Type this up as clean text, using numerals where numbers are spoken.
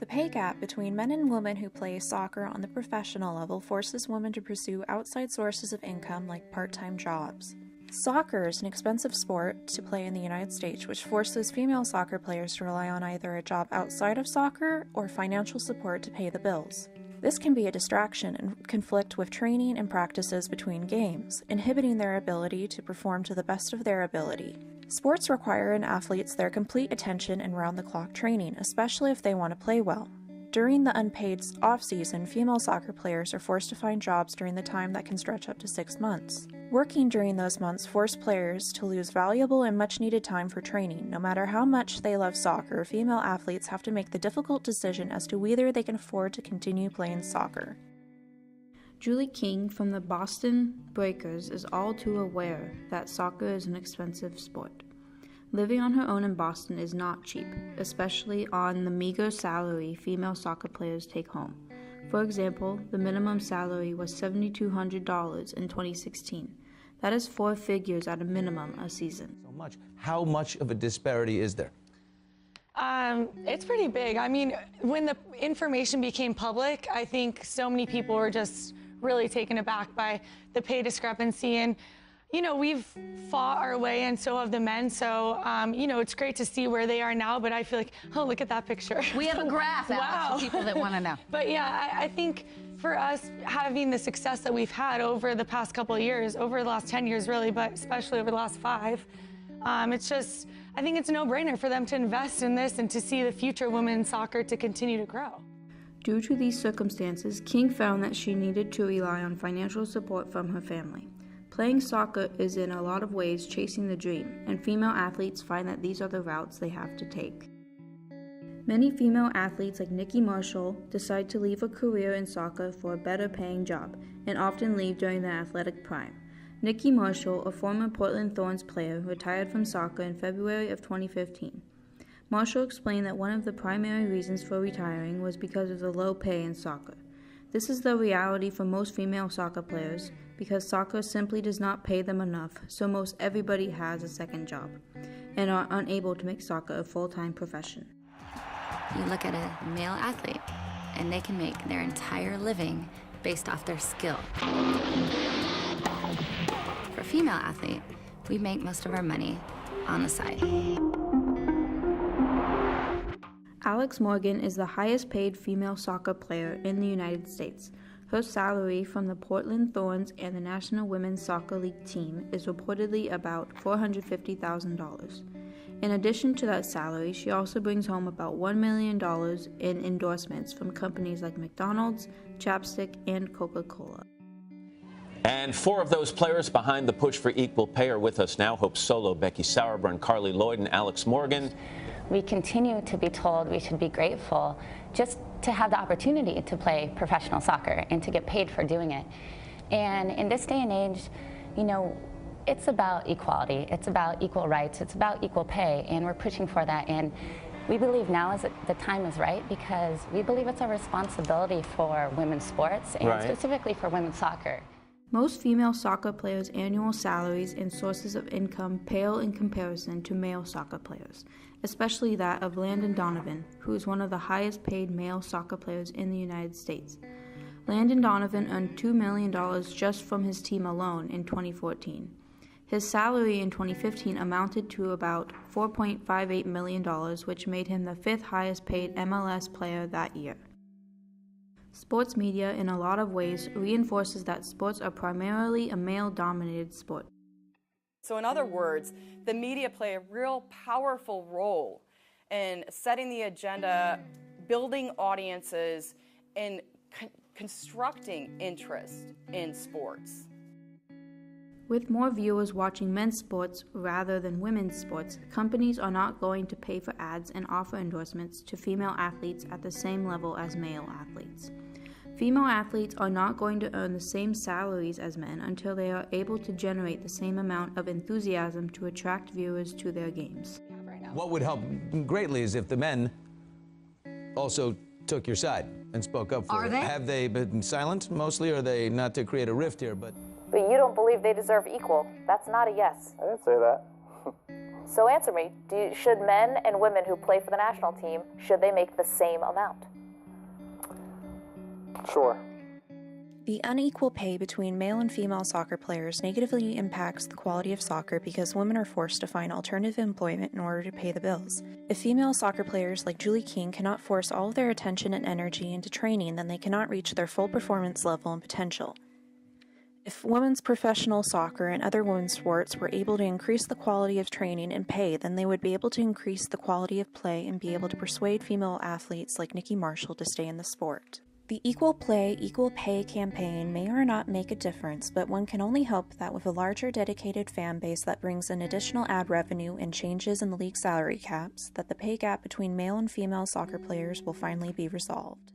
The pay gap between men and women who play soccer on the professional level forces women to pursue outside sources of income like part-time jobs. Soccer is an expensive sport to play in the United States, which forces female soccer players to rely on either a job outside of soccer or financial support to pay the bills. This can be a distraction and conflict with training and practices between games, inhibiting their ability to perform to the best of their ability. Sports require in athletes their complete attention and round-the-clock training, especially if they want to play well. During the unpaid off-season, female soccer players are forced to find jobs during the time that can stretch up to 6 months. Working during those months force players to lose valuable and much-needed time for training. No matter how much they love soccer, female athletes have to make the difficult decision as to whether they can afford to continue playing soccer. Julie King from the Boston Breakers is all too aware that soccer is an expensive sport. Living on her own in Boston is not cheap, especially on the meager salary female soccer players take home. For example, the minimum salary was $7,200 in 2016. That is 4 figures at a minimum a season. So much. How much of a disparity is there? It's pretty big. I mean, when the information became public, I think so many people were just really taken aback by the pay discrepancy. And, you know, we've fought our way, and so have the men. So, you know, it's great to see where they are now, but I feel like, oh, look at that picture. We have a graph, Alex, wow. for people that want to know. But yeah, I think for us, having the success that we've had over the past couple of years, over the last 10 years really, but especially over the last 5, it's just, I think it's a no-brainer for them to invest in this and to see the future women's soccer to continue to grow. Due to these circumstances, King found that she needed to rely on financial support from her family. Playing soccer is in a lot of ways chasing the dream, and female athletes find that these are the routes they have to take. Many female athletes like Nikki Marshall decide to leave a career in soccer for a better paying job, and often leave during their athletic prime. Nikki Marshall, a former Portland Thorns player, retired from soccer in February of 2015. Marshall explained that one of the primary reasons for retiring was because of the low pay in soccer. This is the reality for most female soccer players because soccer simply does not pay them enough, so most everybody has a second job and are unable to make soccer a full-time profession. You look at a male athlete and they can make their entire living based off their skill. For a female athlete, we make most of our money on the side. Alex Morgan is the highest paid female soccer player in the United States. Her salary from the Portland Thorns and the National Women's Soccer League team is reportedly about $450,000. In addition to that salary, she also brings home about $1 million in endorsements from companies like McDonald's, Chapstick, and Coca-Cola. And 4 of those players behind the push for equal pay are with us now. Hope Solo, Becky Sauerbrunn, Carly Lloyd, and Alex Morgan. We continue to be told we should be grateful just to have the opportunity to play professional soccer and to get paid for doing it. And in this day and age, you know, it's about equality, it's about equal rights, it's about equal pay, and we're pushing for that. And we believe now is the time is right because we believe it's a responsibility for women's sports and specifically for women's soccer. Most female soccer players' annual salaries and sources of income pale in comparison to male soccer players, especially that of Landon Donovan, who is one of the highest paid male soccer players in the United States. Landon Donovan earned $2 million just from his team alone in 2014. His salary in 2015 amounted to about $4.58 million, which made him the 5th highest paid MLS player that year. Sports media, in a lot of ways, reinforces that sports are primarily a male-dominated sport. So in other words, the media play a real powerful role in setting the agenda, building audiences, and constructing interest in sports. With more viewers watching men's sports rather than women's sports, companies are not going to pay for ads and offer endorsements to female athletes at the same level as male athletes. Female athletes are not going to earn the same salaries as men until they are able to generate the same amount of enthusiasm to attract viewers to their games. What would help greatly is if the men also took your side and spoke up for Are it. they? Have they been silent mostly, or are they, not to create a rift here, but... But you don't believe they deserve equal. That's not a yes. I didn't say that. So answer me, should men and women who play for the national team, should they make the same amount? Sure. The unequal pay between male and female soccer players negatively impacts the quality of soccer because women are forced to find alternative employment in order to pay the bills. If female soccer players like Julie King cannot force all of their attention and energy into training, then they cannot reach their full performance level and potential. If women's professional soccer and other women's sports were able to increase the quality of training and pay, then they would be able to increase the quality of play and be able to persuade female athletes like Nikki Marshall to stay in the sport. The Equal Play, Equal Pay campaign may or not make a difference, but one can only hope that with a larger dedicated fan base that brings in additional ad revenue and changes in the league salary caps, that the pay gap between male and female soccer players will finally be resolved.